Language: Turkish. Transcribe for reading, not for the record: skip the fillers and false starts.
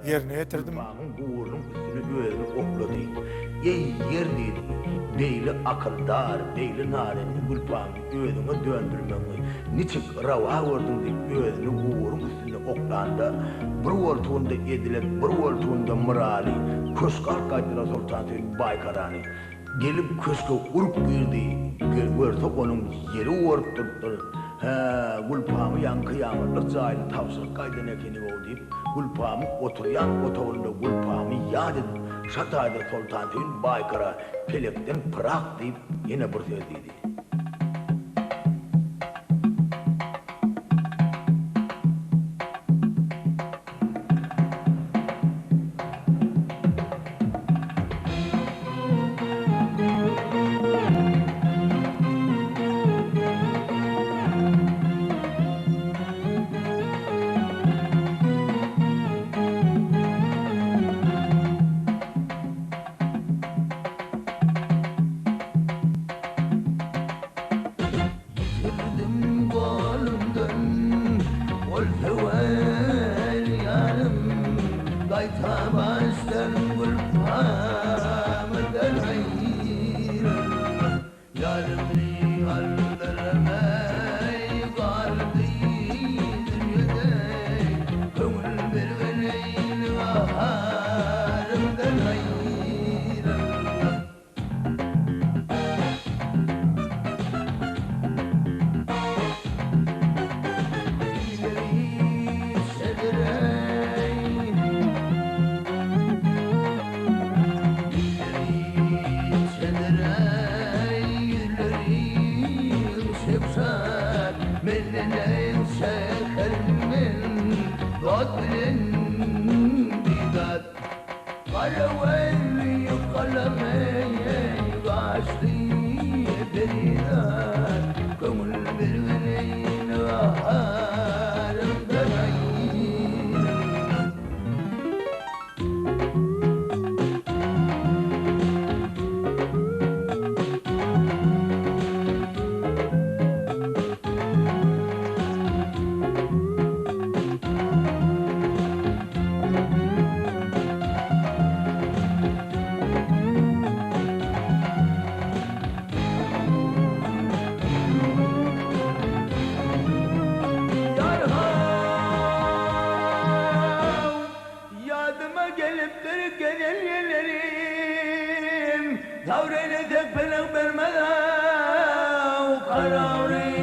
yerine getirdim. Gulpamın uğurun üstünü öğrenip okladı. Ey yer dedi, beyli akıldar, beyli nareni Gulpamın öğrenime döndürmemi. Niçin rava vurdun deyip öğreni uğurun üstünü oklandı. Bir voltuğunda edilen, bir voltuğunda mırali, köskal kaydıra sultanın baykarani. Gelip köske uruk girdi, görse onun yeri vurup durdu. Gulpamı yankı yağmurlu zahil tavsır kaydan ekeni o deyip Gulpamı oturuyan otoğunda Gulpamı yad edip Şatayda sultanın baykara pelekten pırak deyip yine bir söz dedi. Yitirdim kolumdan ol sever yanım Kaytamazdan Gulpamıdan ayrılmam Yarımı aldırmay kaldı dünyada Kömül vermeyin baharımdan ayrılmam Yadıma geliptir genellerim Tavreyne tek felak vermeden Kararı